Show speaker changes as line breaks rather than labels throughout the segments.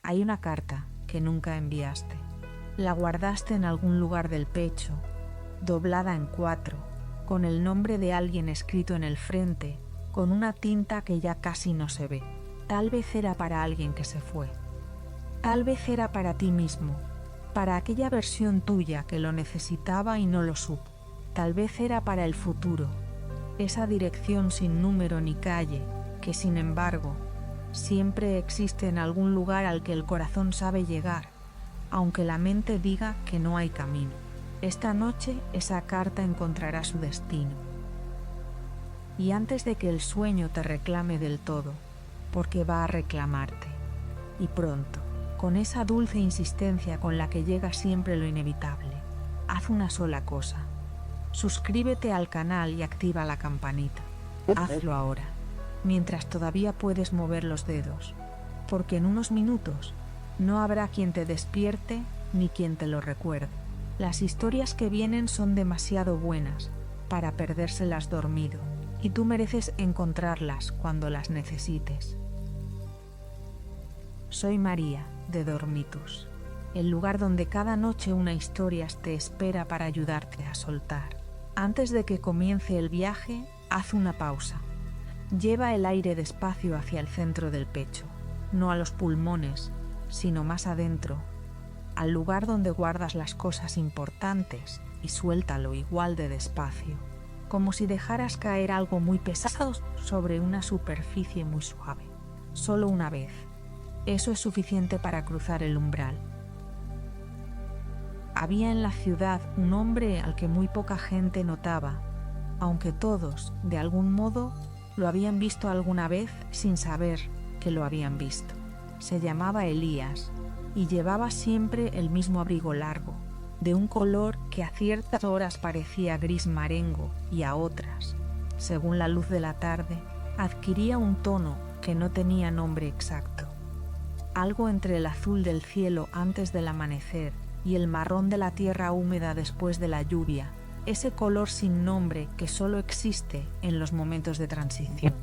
Hay una carta que nunca enviaste. La guardaste en algún lugar del pecho, doblada en 4, con el nombre de alguien escrito en el frente, con una tinta que ya casi no se ve. Tal vez era para alguien que se fue. Tal vez era para ti mismo, para aquella versión tuya que lo necesitaba y no lo supo. Tal vez era para el futuro, esa dirección sin número ni calle, que sin embargo, siempre existe en algún lugar al que el corazón sabe llegar, aunque la mente diga que no hay camino. Esta noche esa carta encontrará su destino. Y antes de que el sueño te reclame del todo, porque va a reclamarte, y pronto, con esa dulce insistencia con la que llega siempre lo inevitable, haz una sola cosa. Suscríbete al canal y activa la campanita. Hazlo ahora, mientras todavía puedes mover los dedos, porque en unos minutos no habrá quien te despierte ni quien te lo recuerde. Las historias que vienen son demasiado buenas para perdérselas dormido, y tú mereces encontrarlas cuando las necesites. Soy María, de Dormitus, el lugar donde cada noche una historia te espera para ayudarte a soltar. Antes de que comience el viaje, haz una pausa. Lleva el aire despacio hacia el centro del pecho, no a los pulmones, sino más adentro, al lugar donde guardas las cosas importantes, y suéltalo igual de despacio, como si dejaras caer algo muy pesado sobre una superficie muy suave. Solo una vez. Eso es suficiente para cruzar el umbral. Había en la ciudad un hombre al que muy poca gente notaba, aunque todos, de algún modo, lo habían visto alguna vez sin saber que lo habían visto. Se llamaba Elías y llevaba siempre el mismo abrigo largo, de un color que a ciertas horas parecía gris marengo y a otras, según la luz de la tarde, adquiría un tono que no tenía nombre exacto. Algo entre el azul del cielo antes del amanecer y el marrón de la tierra húmeda después de la lluvia, ese color sin nombre que solo existe en los momentos de transición,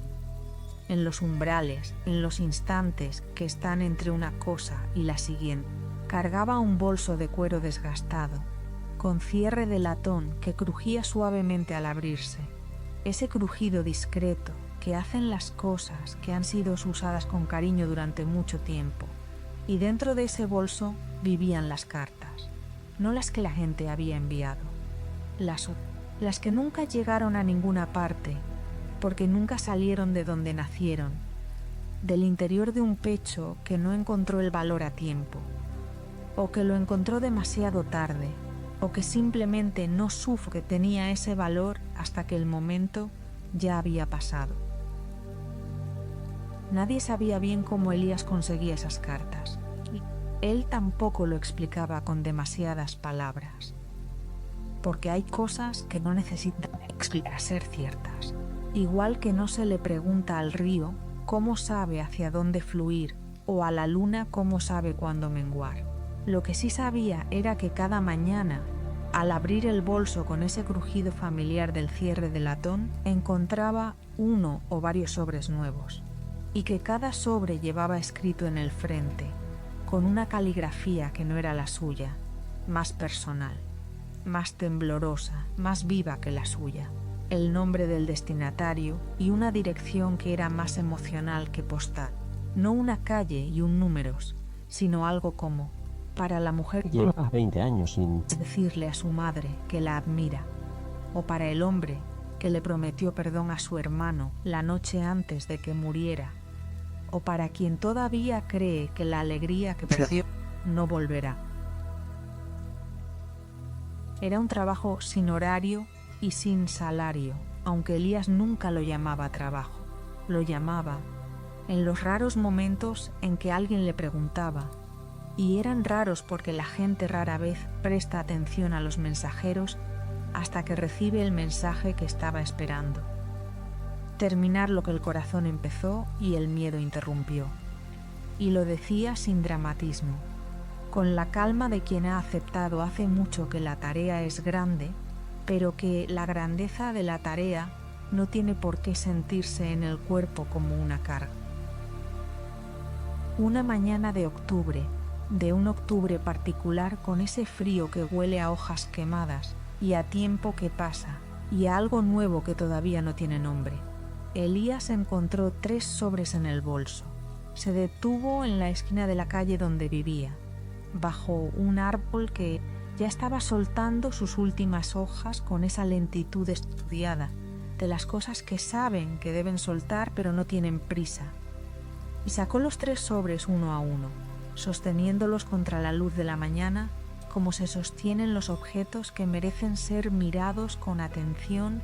en los umbrales, en los instantes que están entre una cosa y la siguiente. Cargaba un bolso de cuero desgastado, con cierre de latón que crujía suavemente al abrirse, ese crujido discreto que hacen las cosas que han sido usadas con cariño durante mucho tiempo, y dentro de ese bolso vivían las cartas, no las que la gente había enviado, las que nunca llegaron a ninguna parte, porque nunca salieron de donde nacieron, del interior de un pecho que no encontró el valor a tiempo, o que lo encontró demasiado tarde, o que simplemente no supo que tenía ese valor hasta que el momento ya había pasado. Nadie sabía bien cómo Elías conseguía esas cartas. Él tampoco lo explicaba con demasiadas palabras, porque hay cosas que no necesitan explicar para ser ciertas. Igual que no se le pregunta al río cómo sabe hacia dónde fluir, o a la luna cómo sabe cuándo menguar. Lo que sí sabía era que cada mañana, al abrir el bolso con ese crujido familiar del cierre de latón, encontraba uno o varios sobres nuevos, y que cada sobre llevaba escrito en el frente, con una caligrafía que no era la suya, más personal, más temblorosa, más viva que la suya, el nombre del destinatario y una dirección que era más emocional que postal, no una calle y un números, sino algo como: para la mujer
lleva 20 años sin
decirle a su madre que la admira, o para el hombre que le prometió perdón a su hermano la noche antes de que muriera, o para quien todavía cree que la alegría que perdió no volverá. Era un trabajo sin horario y sin salario, aunque Elías nunca lo llamaba trabajo. Lo llamaba en los raros momentos en que alguien le preguntaba, y eran raros porque la gente rara vez presta atención a los mensajeros hasta que recibe el mensaje que estaba esperando. Terminar lo que el corazón empezó y el miedo interrumpió. Y lo decía sin dramatismo, con la calma de quien ha aceptado hace mucho que la tarea es grande, pero que la grandeza de la tarea no tiene por qué sentirse en el cuerpo como una carga. Una mañana de octubre, de un octubre particular con ese frío que huele a hojas quemadas y a tiempo que pasa y a algo nuevo que todavía no tiene nombre. Elías encontró 3 sobres en el bolso. Se detuvo en la esquina de la calle donde vivía, bajo un árbol que ya estaba soltando sus últimas hojas con esa lentitud estudiada de las cosas que saben que deben soltar pero no tienen prisa. Y sacó los 3 sobres uno a uno, sosteniéndolos contra la luz de la mañana como se sostienen los objetos que merecen ser mirados con atención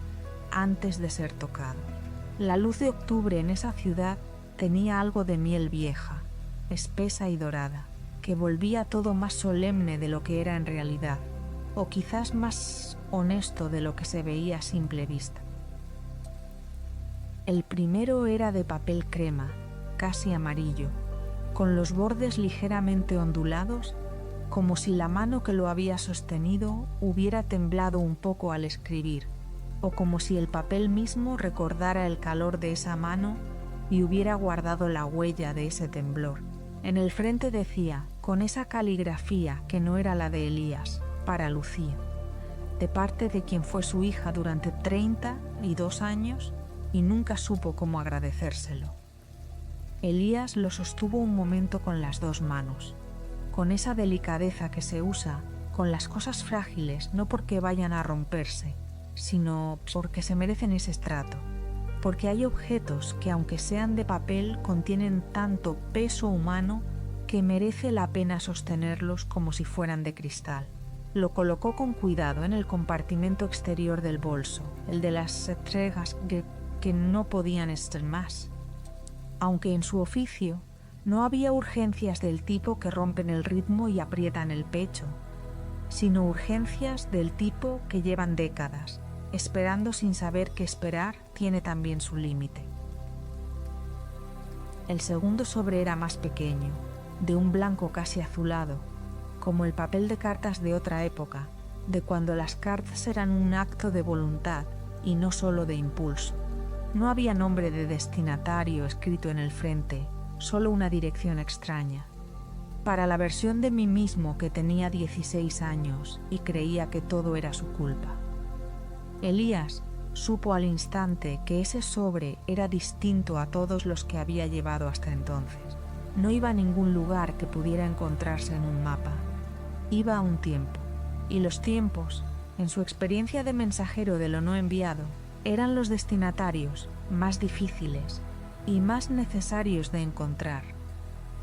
antes de ser tocados. La luz de octubre en esa ciudad tenía algo de miel vieja, espesa y dorada, que volvía todo más solemne de lo que era en realidad, o quizás más honesto de lo que se veía a simple vista. El primero era de papel crema, casi amarillo, con los bordes ligeramente ondulados, como si la mano que lo había sostenido hubiera temblado un poco al escribir, o como si el papel mismo recordara el calor de esa mano y hubiera guardado la huella de ese temblor. En el frente decía, con esa caligrafía que no era la de Elías, para Lucía, de parte de quien fue su hija durante 32 años y nunca supo cómo agradecérselo. Elías lo sostuvo un momento con las 2 manos, con esa delicadeza que se usa con las cosas frágiles, no porque vayan a romperse, sino porque se merecen ese trato, porque hay objetos que aunque sean de papel contienen tanto peso humano que merece la pena sostenerlos como si fueran de cristal. Lo colocó con cuidado en el compartimento exterior del bolso, el de las entregas que no podían estar más. Aunque en su oficio no había urgencias del tipo que rompen el ritmo y aprietan el pecho, sino urgencias del tipo que llevan décadas, esperando sin saber que esperar tiene también su límite. El segundo sobre era más pequeño, de un blanco casi azulado, como el papel de cartas de otra época, de cuando las cartas eran un acto de voluntad y no solo de impulso. No había nombre de destinatario escrito en el frente, solo una dirección extraña. Para la versión de mí mismo que tenía 16 años y creía que todo era su culpa. Elías supo al instante que ese sobre era distinto a todos los que había llevado hasta entonces. No iba a ningún lugar que pudiera encontrarse en un mapa. Iba a un tiempo, y los tiempos, en su experiencia de mensajero de lo no enviado, eran los destinatarios más difíciles y más necesarios de encontrar,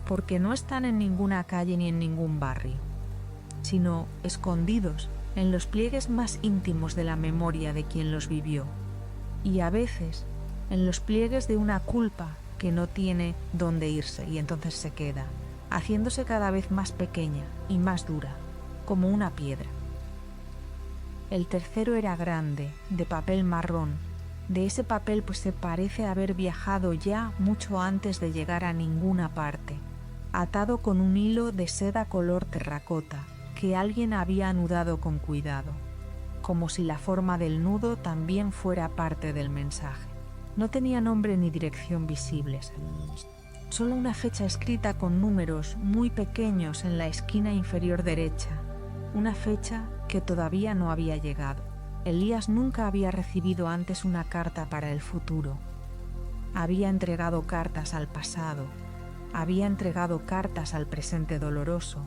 porque no están en ninguna calle ni en ningún barrio, sino escondidos en los pliegues más íntimos de la memoria de quien los vivió, y a veces en los pliegues de una culpa que no tiene dónde irse y entonces se queda, haciéndose cada vez más pequeña y más dura, como una piedra. El tercero era grande, de papel marrón, de ese papel pues se parece haber viajado ya mucho antes de llegar a ninguna parte, atado con un hilo de seda color terracota, que alguien había anudado con cuidado, como si la forma del nudo también fuera parte del mensaje. No tenía nombre ni dirección visibles, solo una fecha escrita con números muy pequeños en la esquina inferior derecha, una fecha que todavía no había llegado. Elías nunca había recibido antes una carta para el futuro. Había entregado cartas al pasado, había entregado cartas al presente doloroso,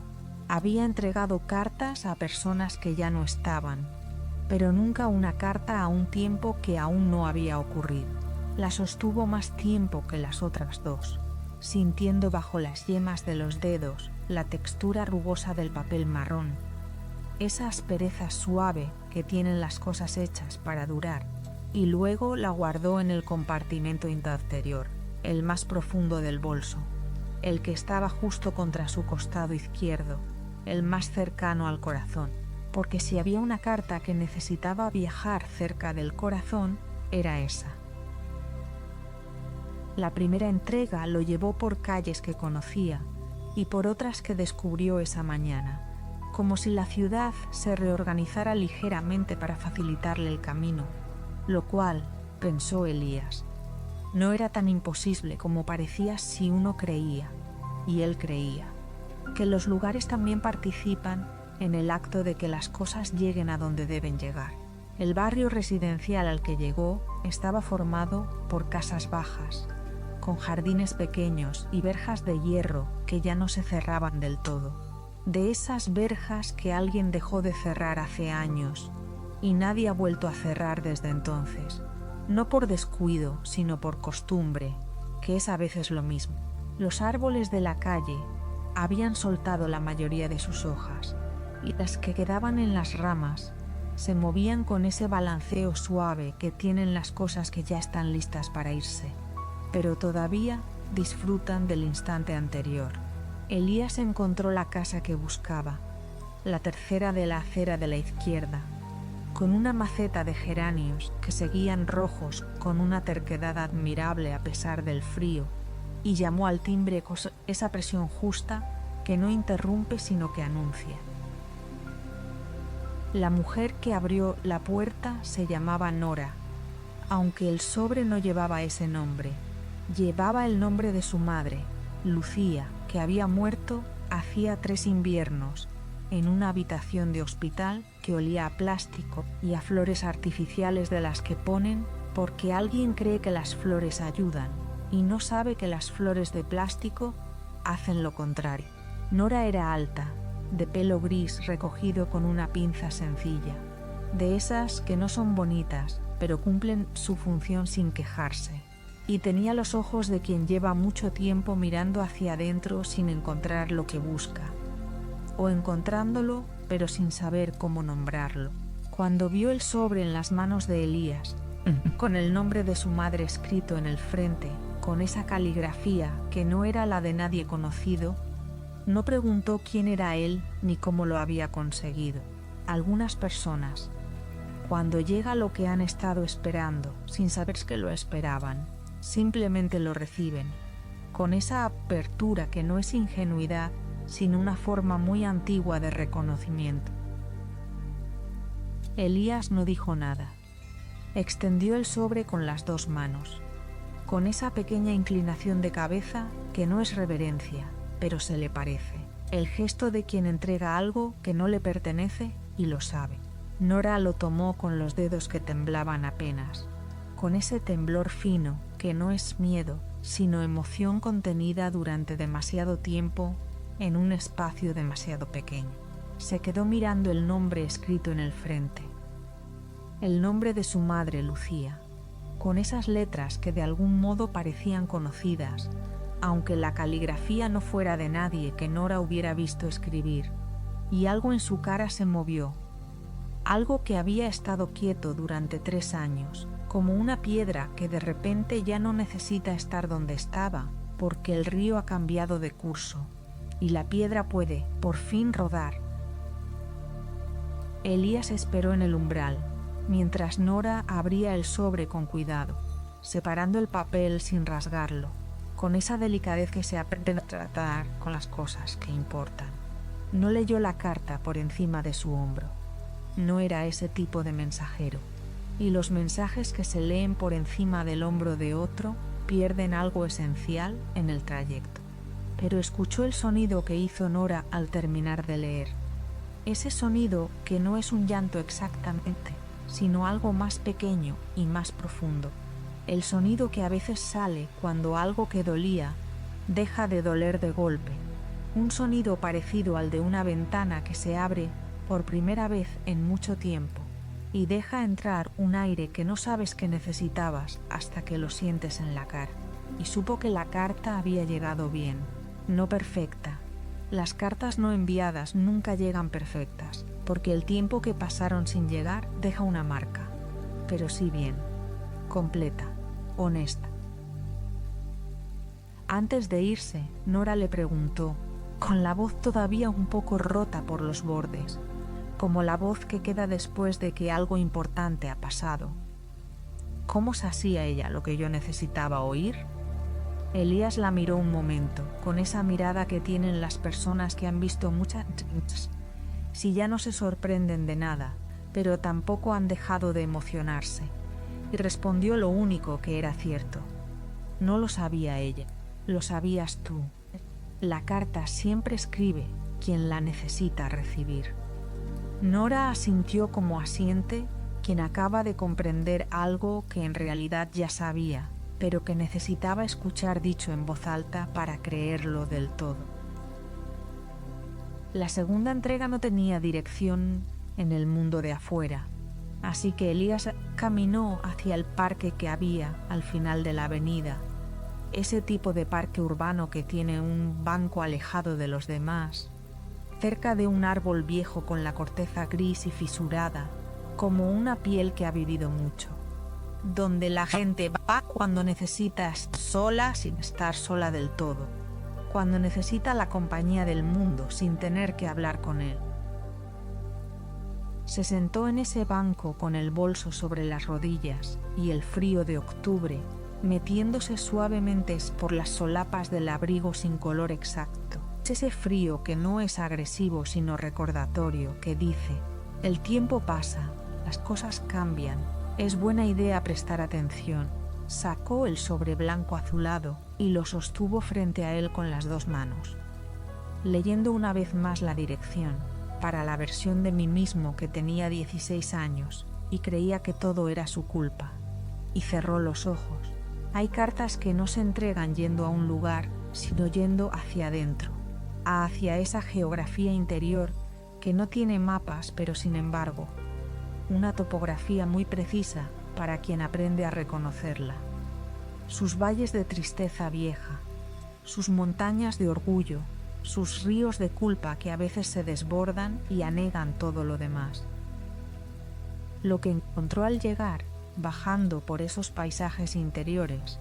había entregado cartas a personas que ya no estaban, pero nunca una carta a un tiempo que aún no había ocurrido. La sostuvo más tiempo que las otras 2, sintiendo bajo las yemas de los dedos la textura rugosa del papel marrón, esa aspereza suave que tienen las cosas hechas para durar, y luego la guardó en el compartimento interior, el más profundo del bolso, el que estaba justo contra su costado izquierdo, el más cercano al corazón, porque si había una carta que necesitaba viajar cerca del corazón, era esa. La primera entrega lo llevó por calles que conocía y por otras que descubrió esa mañana, como si la ciudad se reorganizara ligeramente para facilitarle el camino, lo cual, pensó Elías, no era tan imposible como parecía si uno creía, y él creía que los lugares también participan en el acto de que las cosas lleguen a donde deben llegar. El barrio residencial al que llegó estaba formado por casas bajas, con jardines pequeños y verjas de hierro que ya no se cerraban del todo. De esas verjas que alguien dejó de cerrar hace años y nadie ha vuelto a cerrar desde entonces, no por descuido, sino por costumbre, que es a veces lo mismo. Los árboles de la calle habían soltado la mayoría de sus hojas, y las que quedaban en las ramas se movían con ese balanceo suave que tienen las cosas que ya están listas para irse, pero todavía disfrutan del instante anterior. Elías encontró la casa que buscaba, la tercera de la acera de la izquierda, con una maceta de geranios que seguían rojos con una terquedad admirable a pesar del frío, y llamó al timbre con esa presión justa que no interrumpe sino que anuncia. La mujer que abrió la puerta se llamaba Nora, aunque el sobre no llevaba ese nombre. Llevaba el nombre de su madre, Lucía, que había muerto hacía 3 inviernos en una habitación de hospital que olía a plástico y a flores artificiales de las que ponen porque alguien cree que las flores ayudan y no sabe que las flores de plástico hacen lo contrario. Nora era alta, de pelo gris recogido con una pinza sencilla, de esas que no son bonitas, pero cumplen su función sin quejarse, y tenía los ojos de quien lleva mucho tiempo mirando hacia adentro sin encontrar lo que busca, o encontrándolo pero sin saber cómo nombrarlo. Cuando vio el sobre en las manos de Elías, con el nombre de su madre escrito en el frente, con esa caligrafía que no era la de nadie conocido, no preguntó quién era él ni cómo lo había conseguido. Algunas personas, cuando llega lo que han estado esperando, sin saber que lo esperaban, simplemente lo reciben, con esa apertura que no es ingenuidad, sino una forma muy antigua de reconocimiento. Elías no dijo nada. Extendió el sobre con las 2 manos, con esa pequeña inclinación de cabeza que no es reverencia, pero se le parece, el gesto de quien entrega algo que no le pertenece y lo sabe. Nora lo tomó con los dedos que temblaban apenas, con ese temblor fino que no es miedo, sino emoción contenida durante demasiado tiempo en un espacio demasiado pequeño. Se quedó mirando el nombre escrito en el frente, el nombre de su madre, Lucía, con esas letras que de algún modo parecían conocidas, aunque la caligrafía no fuera de nadie que Nora hubiera visto escribir, y algo en su cara se movió, algo que había estado quieto durante 3 años, como una piedra que de repente ya no necesita estar donde estaba, porque el río ha cambiado de curso, y la piedra puede, por fin, rodar. Elías esperó en el umbral, mientras Nora abría el sobre con cuidado, separando el papel sin rasgarlo, con esa delicadez que se aprende a tratar con las cosas que importan. No leyó la carta por encima de su hombro. No era ese tipo de mensajero, y los mensajes que se leen por encima del hombro de otro pierden algo esencial en el trayecto. Pero escuchó el sonido que hizo Nora al terminar de leer. Ese sonido que no es un llanto exactamente, sino algo más pequeño y más profundo. El sonido que a veces sale cuando algo que dolía deja de doler de golpe. Un sonido parecido al de una ventana que se abre por primera vez en mucho tiempo y deja entrar un aire que no sabes que necesitabas hasta que lo sientes en la cara. Y supo que la carta había llegado bien, no perfecta. Las cartas no enviadas nunca llegan perfectas, porque el tiempo que pasaron sin llegar deja una marca, pero sí bien, completa, honesta. Antes de irse, Nora le preguntó, con la voz todavía un poco rota por los bordes, como la voz que queda después de que algo importante ha pasado: ¿cómo se hacía ella lo que yo necesitaba oír? Elías la miró un momento, con esa mirada que tienen las personas que han visto muchas veces, si ya no se sorprenden de nada, pero tampoco han dejado de emocionarse, y respondió lo único que era cierto. No lo sabía ella, lo sabías tú. La carta siempre escribe quien la necesita recibir. Nora asintió como asiente quien acaba de comprender algo que en realidad ya sabía, pero que necesitaba escuchar dicho en voz alta para creerlo del todo. La segunda entrega no tenía dirección en el mundo de afuera, así que Elías caminó hacia el parque que había al final de la avenida, ese tipo de parque urbano que tiene un banco alejado de los demás, cerca de un árbol viejo con la corteza gris y fisurada, como una piel que ha vivido mucho, donde la gente va cuando necesita estar sola sin estar sola del todo, cuando necesita la compañía del mundo sin tener que hablar con él. Se sentó en ese banco con el bolso sobre las rodillas y el frío de octubre metiéndose suavemente por las solapas del abrigo sin color exacto. Es ese frío que no es agresivo sino recordatorio, que dice: el tiempo pasa, las cosas cambian, es buena idea prestar atención. Sacó el sobre blanco azulado y lo sostuvo frente a él con las dos manos, leyendo una vez más la dirección, para la versión de mí mismo que tenía 16 años y creía que todo era su culpa, y cerró los ojos. Hay cartas que no se entregan yendo a un lugar, sino yendo hacia adentro, hacia esa geografía interior que no tiene mapas, pero sin embargo, una topografía muy precisa para quien aprende a reconocerla. Sus valles de tristeza vieja, sus montañas de orgullo, sus ríos de culpa que a veces se desbordan y anegan todo lo demás. Lo que encontró al llegar, bajando por esos paisajes interiores,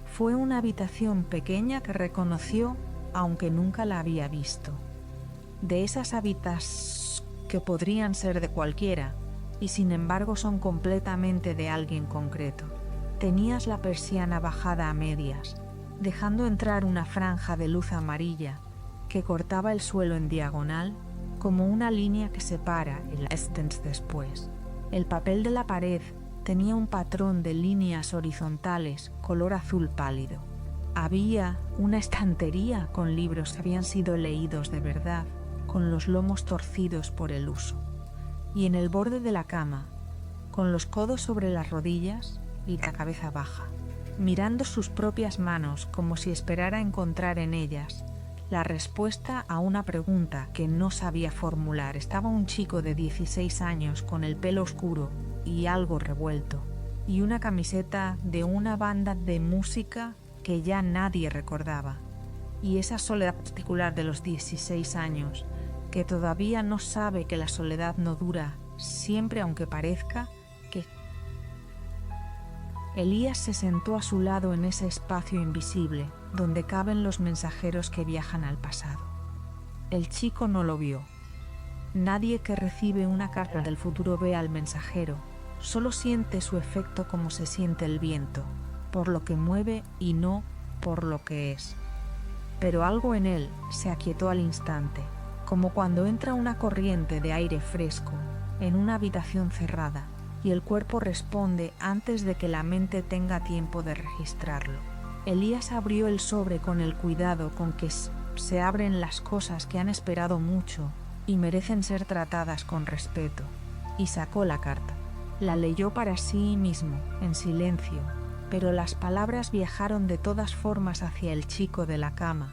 fue una habitación pequeña que reconoció aunque nunca la había visto. De esas hábitats que podrían ser de cualquiera y sin embargo son completamente de alguien concreto. Tenías la persiana bajada a medias, dejando entrar una franja de luz amarilla que cortaba el suelo en diagonal como una línea que separa el estens después. El papel de la pared tenía un patrón de líneas horizontales color azul pálido. Había una estantería con libros que habían sido leídos de verdad, con los lomos torcidos por el uso. Y en el borde de la cama, con los codos sobre las rodillas y la cabeza baja, mirando sus propias manos como si esperara encontrar en ellas la respuesta a una pregunta que no sabía formular. Estaba un chico de 16 años con el pelo oscuro y algo revuelto, y una camiseta de una banda de música que ya nadie recordaba, y esa soledad particular de los 16 años, que todavía no sabe que la soledad no dura siempre aunque parezca que... Elías se sentó a su lado en ese espacio invisible, donde caben los mensajeros que viajan al pasado. El chico no lo vio. Nadie que recibe una carta del futuro ve al mensajero, solo siente su efecto como se siente el viento, por lo que mueve y no por lo que es. Pero algo en él se aquietó al instante, como cuando entra una corriente de aire fresco en una habitación cerrada y el cuerpo responde antes de que la mente tenga tiempo de registrarlo. Elías abrió el sobre con el cuidado con que se abren las cosas que han esperado mucho y merecen ser tratadas con respeto, y sacó la carta. La leyó para sí mismo, en silencio, pero las palabras viajaron de todas formas hacia el chico de la cama,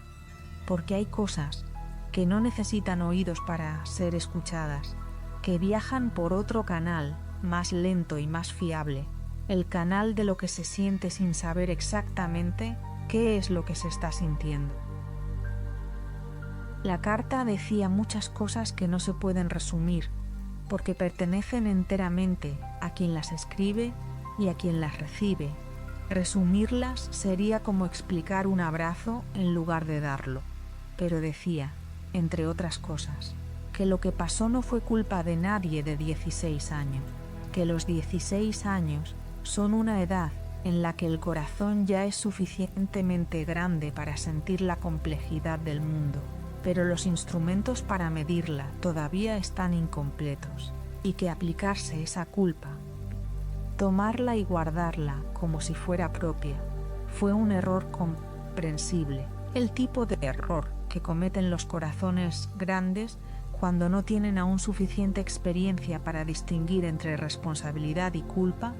porque hay cosas que no necesitan oídos para ser escuchadas, que viajan por otro canal, más lento y más fiable, el canal de lo que se siente sin saber exactamente qué es lo que se está sintiendo. La carta decía muchas cosas que no se pueden resumir, porque pertenecen enteramente a quien las escribe y a quien las recibe. Resumirlas sería como explicar un abrazo en lugar de darlo, pero decía, entre otras cosas, que lo que pasó no fue culpa de nadie de 16 años, que los 16 años son una edad en la que el corazón ya es suficientemente grande para sentir la complejidad del mundo, pero los instrumentos para medirla todavía están incompletos, y que aplicarse esa culpa, tomarla y guardarla como si fuera propia, fue un error comprensible, El tipo de error que cometen los corazones grandes cuando no tienen aún suficiente experiencia para distinguir entre responsabilidad y culpa,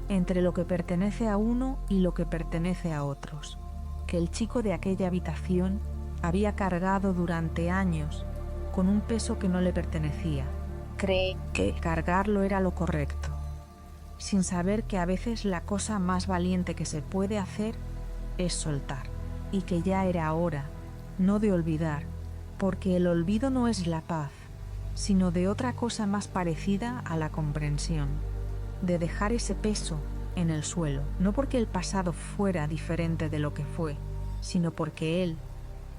entre lo que pertenece a uno y lo que pertenece a otros, que el chico de aquella habitación había cargado durante años con un peso que no le pertenecía. Cree que cargarlo era lo correcto, sin saber que a veces la cosa más valiente que se puede hacer es soltar, y que ya era hora, no de olvidar, porque el olvido no es la paz, sino de otra cosa más parecida a la comprensión, de dejar ese peso en el suelo, no porque el pasado fuera diferente de lo que fue, sino porque él,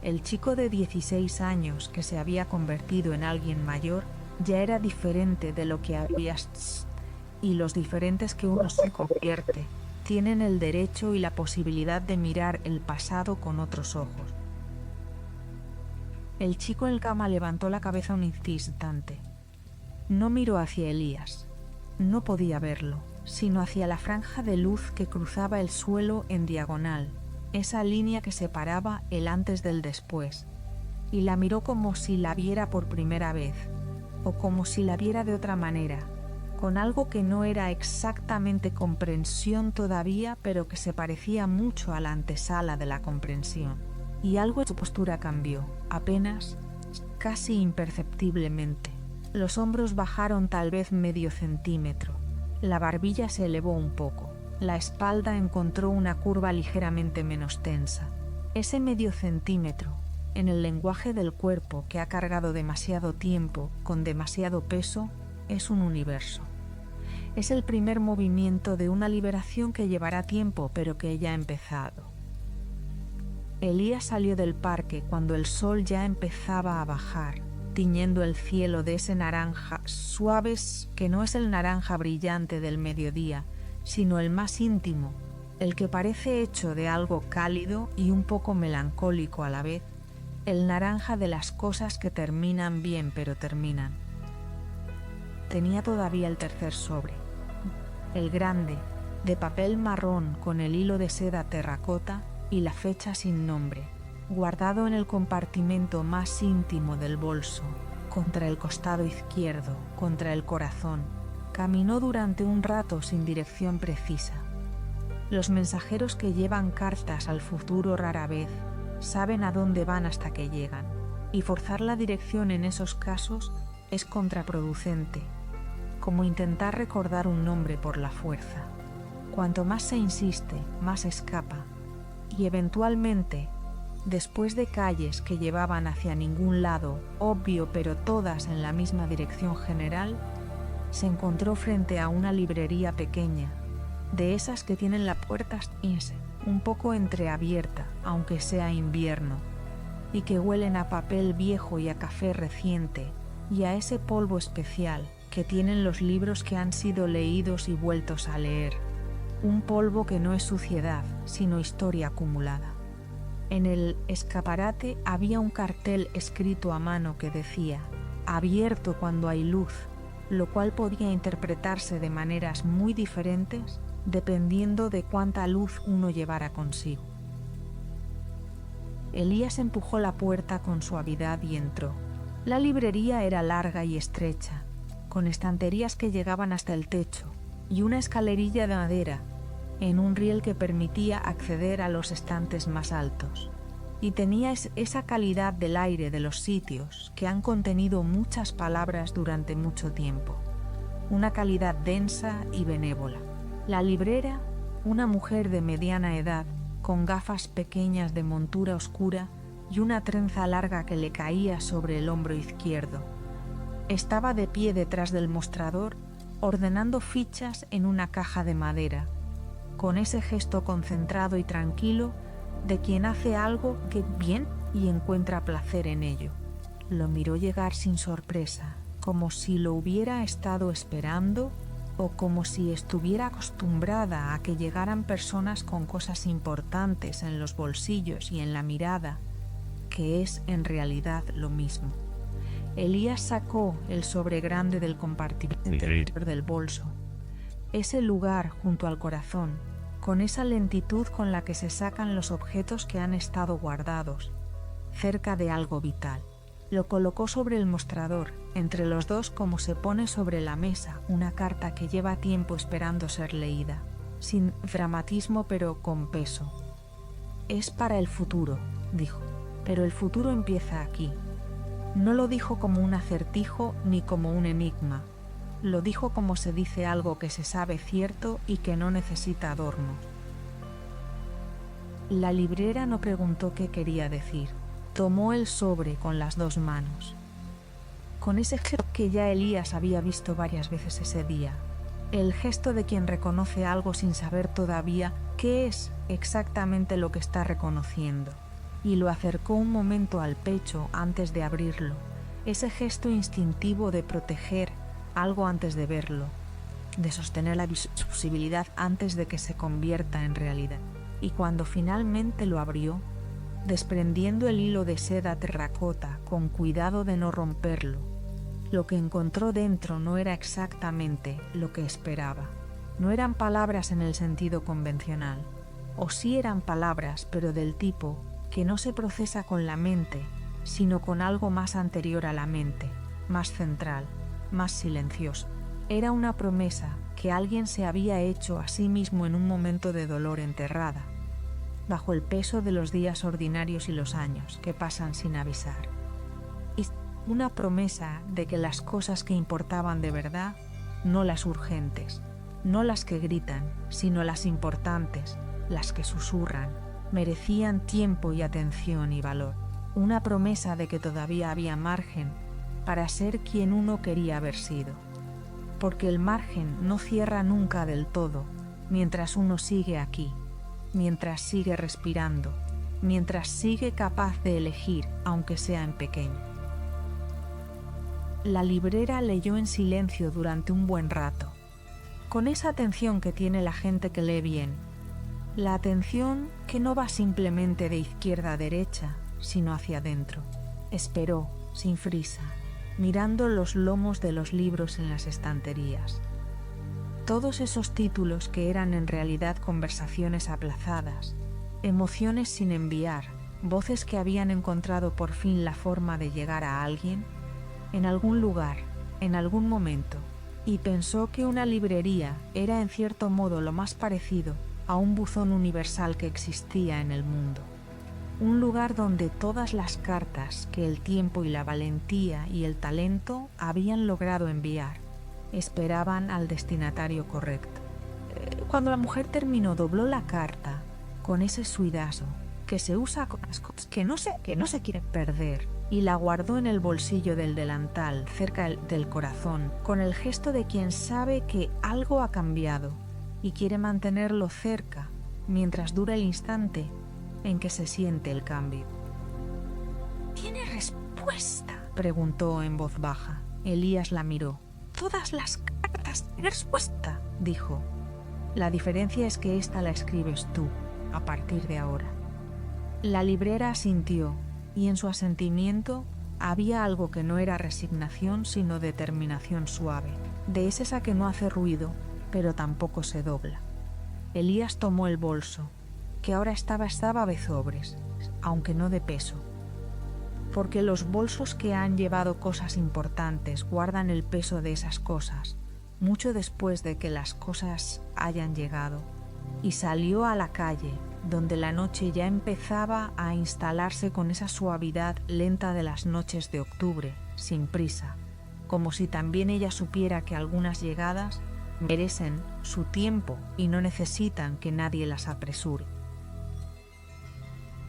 el chico de 16 años que se había convertido en alguien mayor, ya era diferente de lo que había, y los diferentes que uno se convierte tienen el derecho y la posibilidad de mirar el pasado con otros ojos. El chico en cama levantó la cabeza un instante. No miró hacia Elías, no podía verlo, sino hacia la franja de luz que cruzaba el suelo en diagonal, esa línea que separaba el antes del después, y la miró como si la viera por primera vez, o como si la viera de otra manera, con algo que no era exactamente comprensión todavía, pero que se parecía mucho a la antesala de la comprensión. Y algo en su postura cambió, apenas, casi imperceptiblemente. Los hombros bajaron tal vez medio centímetro, la barbilla se elevó un poco, la espalda encontró una curva ligeramente menos tensa. Ese medio centímetro, en el lenguaje del cuerpo que ha cargado demasiado tiempo con demasiado peso, es un universo. Es el primer movimiento de una liberación que llevará tiempo, pero que ya ha empezado. Elías salió del parque cuando el sol ya empezaba a bajar, tiñendo el cielo de ese naranja suaves que no es el naranja brillante del mediodía, sino el más íntimo, el que parece hecho de algo cálido y un poco melancólico a la vez, el naranja de las cosas que terminan bien pero terminan. Tenía todavía el tercer sobre, el grande, de papel marrón con el hilo de seda terracota y la fecha sin nombre, guardado en el compartimento más íntimo del bolso, contra el costado izquierdo, contra el corazón. Caminó durante un rato sin dirección precisa. Los mensajeros que llevan cartas al futuro rara vez saben a dónde van hasta que llegan, y forzar la dirección en esos casos es contraproducente, como intentar recordar un nombre por la fuerza. Cuanto más se insiste, más escapa, y eventualmente, después de calles que llevaban hacia ningún lado, obvio pero todas en la misma dirección general, se encontró frente a una librería pequeña, de esas que tienen la puerta un poco entreabierta, aunque sea invierno, y que huelen a papel viejo y a café reciente, y a ese polvo especial que tienen los libros que han sido leídos y vueltos a leer. Un polvo que no es suciedad, sino historia acumulada. En el escaparate había un cartel escrito a mano que decía «Abierto cuando hay luz», lo cual podía interpretarse de maneras muy diferentes dependiendo de cuánta luz uno llevara consigo. Elías empujó la puerta con suavidad y entró. La librería era larga y estrecha, con estanterías que llegaban hasta el techo y una escalerilla de madera en un riel que permitía acceder a los estantes más altos. Y tenía esa calidad del aire de los sitios que han contenido muchas palabras durante mucho tiempo, una calidad densa y benévola. La librera, una mujer de mediana edad, con gafas pequeñas de montura oscura y una trenza larga que le caía sobre el hombro izquierdo, estaba de pie detrás del mostrador ordenando fichas en una caja de madera, con ese gesto concentrado y tranquilo de quien hace algo que bien y encuentra placer en ello. Lo miró llegar sin sorpresa, como si lo hubiera estado esperando o como si estuviera acostumbrada a que llegaran personas con cosas importantes en los bolsillos y en la mirada, que es en realidad lo mismo. Elías sacó el sobre grande del compartimento interior del bolso. Ese lugar junto al corazón, con esa lentitud con la que se sacan los objetos que han estado guardados, cerca de algo vital. Lo colocó sobre el mostrador, entre los dos, como se pone sobre la mesa una carta que lleva tiempo esperando ser leída, sin dramatismo pero con peso. «Es para el futuro», dijo, «pero el futuro empieza aquí». No lo dijo como un acertijo ni como un enigma. Lo dijo como se dice algo que se sabe cierto y que no necesita adornos. La librera no preguntó qué quería decir. Tomó el sobre con las dos manos, con ese gesto que ya Elías había visto varias veces ese día, el gesto de quien reconoce algo sin saber todavía qué es exactamente lo que está reconociendo, y lo acercó un momento al pecho antes de abrirlo, ese gesto instintivo de proteger algo antes de verlo, de sostener la visibilidad antes de que se convierta en realidad. Y cuando finalmente lo abrió, desprendiendo el hilo de seda terracota con cuidado de no romperlo, lo que encontró dentro no era exactamente lo que esperaba. No eran palabras en el sentido convencional, o sí eran palabras, pero del tipo que no se procesa con la mente, sino con algo más anterior a la mente, más central, más silencioso. Era una promesa que alguien se había hecho a sí mismo en un momento de dolor enterrada, bajo el peso de los días ordinarios y los años que pasan sin avisar. Y una promesa de que las cosas que importaban de verdad, no las urgentes, no las que gritan, sino las importantes, las que susurran, merecían tiempo y atención y valor. Una promesa de que todavía había margen para ser quien uno quería haber sido. Porque el margen no cierra nunca del todo mientras uno sigue aquí, mientras sigue respirando, mientras sigue capaz de elegir, aunque sea en pequeño. La librera leyó en silencio durante un buen rato, con esa atención que tiene la gente que lee bien, la atención que no va simplemente de izquierda a derecha, sino hacia adentro. Esperó, sin frisa, mirando los lomos de los libros en las estanterías. Todos esos títulos que eran en realidad conversaciones aplazadas, emociones sin enviar, voces que habían encontrado por fin la forma de llegar a alguien, en algún lugar, en algún momento, y pensó que una librería era en cierto modo lo más parecido a un buzón universal que existía en el mundo. Un lugar donde todas las cartas que el tiempo y la valentía y el talento habían logrado enviar esperaban al destinatario correcto. Cuando la mujer terminó, dobló la carta con ese suidazo que se usa con las cosas que no se quieren perder, y la guardó en el bolsillo del delantal, cerca del corazón, con el gesto de quien sabe que algo ha cambiado y quiere mantenerlo cerca mientras dura el instante en que se siente el cambio. ¿Tiene respuesta?, preguntó en voz baja. Elías la miró. «Todas las cartas tienen respuesta», dijo. «La diferencia es que esta la escribes tú, a partir de ahora». La librera asintió, y en su asentimiento había algo que no era resignación sino determinación suave, de esa que no hace ruido, pero tampoco se dobla. Elías tomó el bolso, que ahora estaba de sobres, aunque no de peso. Porque los bolsos que han llevado cosas importantes guardan el peso de esas cosas, mucho después de que las cosas hayan llegado, y salió a la calle, donde la noche ya empezaba a instalarse con esa suavidad lenta de las noches de octubre, sin prisa, como si también ella supiera que algunas llegadas merecen su tiempo y no necesitan que nadie las apresure.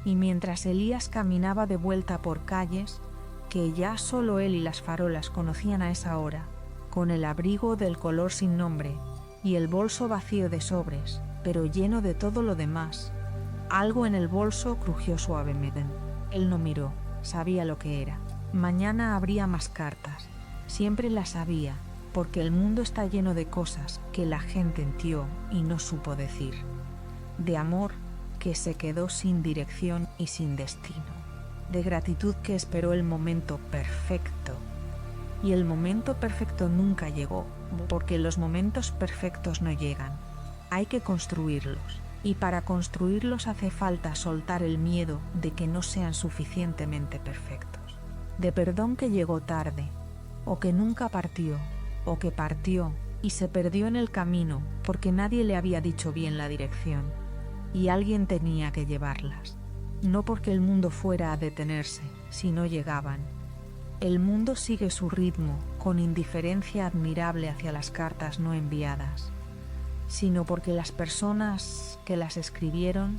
Y mientras Elías caminaba de vuelta por calles que ya solo él y las farolas conocían a esa hora, con el abrigo del color sin nombre y el bolso vacío de sobres, pero lleno de todo lo demás, algo en el bolso crujió suavemente. Él no miró, sabía lo que era. Mañana habría más cartas, siempre las había, porque el mundo está lleno de cosas que la gente entió y no supo decir. De amor que se quedó sin dirección y sin destino, de gratitud que esperó el momento perfecto, y el momento perfecto nunca llegó, porque los momentos perfectos no llegan, hay que construirlos. Y para construirlos hace falta soltar el miedo de que no sean suficientemente perfectos, de perdón que llegó tarde, o que nunca partió, o que partió y se perdió en el camino porque nadie le había dicho bien la dirección, y alguien tenía que llevarlas, no porque el mundo fuera a detenerse, si no llegaban. El mundo sigue su ritmo con indiferencia admirable hacia las cartas no enviadas, sino porque las personas que las escribieron,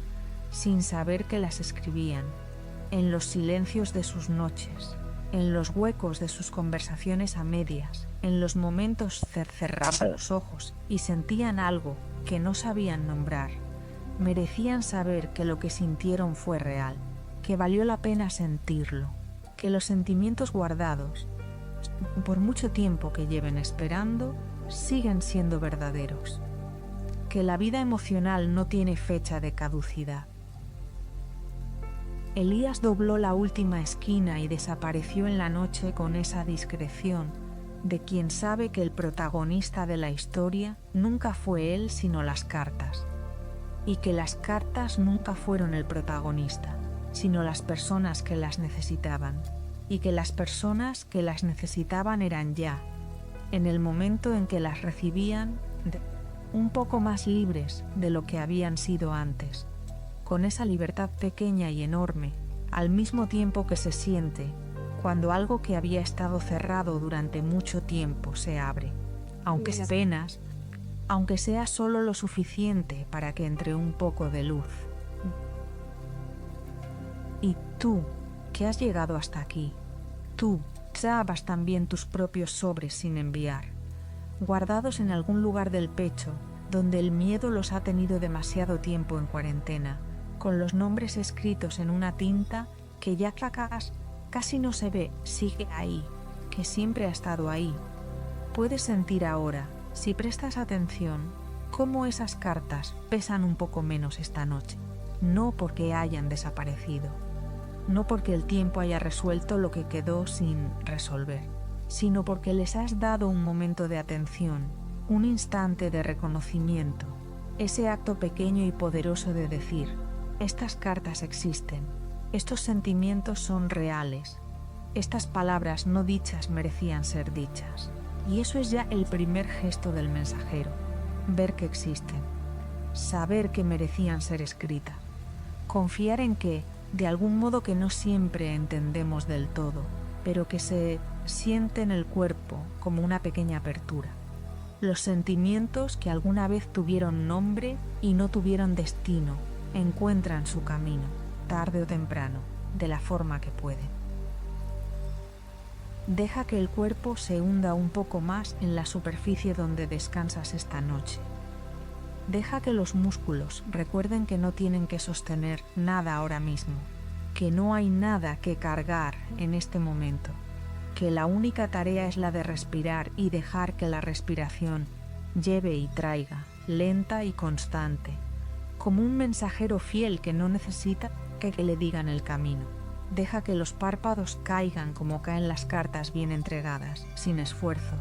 sin saber que las escribían, en los silencios de sus noches, en los huecos de sus conversaciones a medias, en los momentos cerraban los ojos y sentían algo que no sabían nombrar, merecían saber que lo que sintieron fue real, que valió la pena sentirlo, que los sentimientos guardados, por mucho tiempo que lleven esperando, siguen siendo verdaderos, que la vida emocional no tiene fecha de caducidad. Elías dobló la última esquina y desapareció en la noche con esa discreción de quien sabe que el protagonista de la historia nunca fue él sino las cartas, y que las cartas nunca fueron el protagonista, sino las personas que las necesitaban, y que las personas que las necesitaban eran ya, en el momento en que las recibían, un poco más libres de lo que habían sido antes, con esa libertad pequeña y enorme, al mismo tiempo que se siente cuando algo que había estado cerrado durante mucho tiempo se abre, aunque apenas, aunque sea solo lo suficiente para que entre un poco de luz. Y tú, que has llegado hasta aquí, tú, sabas también tus propios sobres sin enviar, guardados en algún lugar del pecho, donde el miedo los ha tenido demasiado tiempo en cuarentena, con los nombres escritos en una tinta que ya casi no se ve, sigue ahí, que siempre ha estado ahí. Puedes sentir ahora, si prestas atención, cómo esas cartas pesan un poco menos esta noche, no porque hayan desaparecido, no porque el tiempo haya resuelto lo que quedó sin resolver, sino porque les has dado un momento de atención, un instante de reconocimiento, ese acto pequeño y poderoso de decir: estas cartas existen, estos sentimientos son reales, estas palabras no dichas merecían ser dichas. Y eso es ya el primer gesto del mensajero, ver que existen, saber que merecían ser escritas, confiar en que, de algún modo que no siempre entendemos del todo, pero que se siente en el cuerpo como una pequeña apertura. Los sentimientos que alguna vez tuvieron nombre y no tuvieron destino, encuentran su camino, tarde o temprano, de la forma que pueden. Deja que el cuerpo se hunda un poco más en la superficie donde descansas esta noche. Deja que los músculos recuerden que no tienen que sostener nada ahora mismo, que no hay nada que cargar en este momento, que la única tarea es la de respirar y dejar que la respiración lleve y traiga, lenta y constante, como un mensajero fiel que no necesita que le digan el camino. Deja que los párpados caigan como caen las cartas bien entregadas, sin esfuerzo,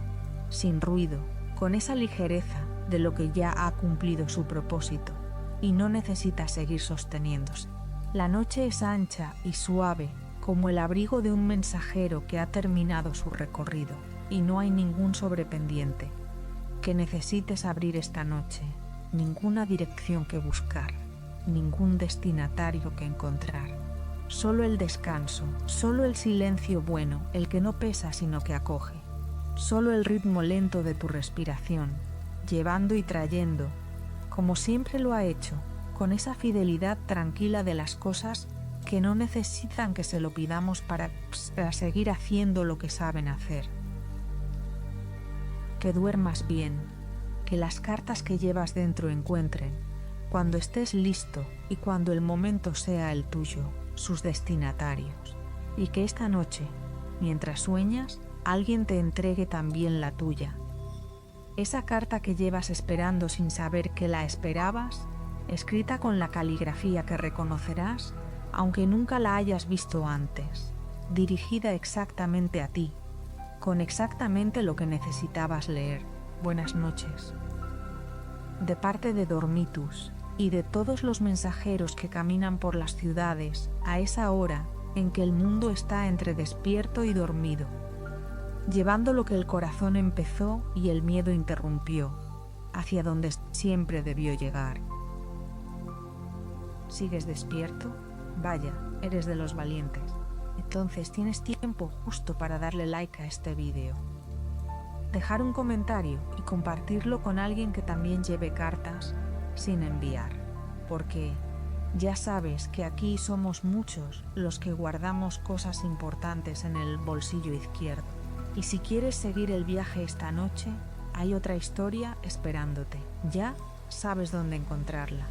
sin ruido, con esa ligereza de lo que ya ha cumplido su propósito y no necesita seguir sosteniéndose. La noche es ancha y suave como el abrigo de un mensajero que ha terminado su recorrido y no hay ningún sobrependiente que necesites abrir esta noche, ninguna dirección que buscar, ningún destinatario que encontrar. Solo el descanso, solo el silencio bueno, el que no pesa sino que acoge. Solo el ritmo lento de tu respiración, llevando y trayendo, como siempre lo ha hecho, con esa fidelidad tranquila de las cosas que no necesitan que se lo pidamos para seguir haciendo lo que saben hacer. Que duermas bien, que las cartas que llevas dentro encuentren, cuando estés listo y cuando el momento sea el tuyo, sus destinatarios, y que esta noche, mientras sueñas, alguien te entregue también la tuya. Esa carta que llevas esperando sin saber que la esperabas, escrita con la caligrafía que reconocerás, aunque nunca la hayas visto antes, dirigida exactamente a ti, con exactamente lo que necesitabas leer. Buenas noches. De parte de Dormitus, y de todos los mensajeros que caminan por las ciudades a esa hora en que el mundo está entre despierto y dormido, llevando lo que el corazón empezó y el miedo interrumpió, hacia donde siempre debió llegar. ¿Sigues despierto? Vaya, eres de los valientes. Entonces tienes tiempo justo para darle like a este vídeo, dejar un comentario y compartirlo con alguien que también lleve cartas sin enviar, porque ya sabes que aquí somos muchos los que guardamos cosas importantes en el bolsillo izquierdo. Y si quieres seguir el viaje esta noche, hay otra historia esperándote. Ya sabes dónde encontrarla.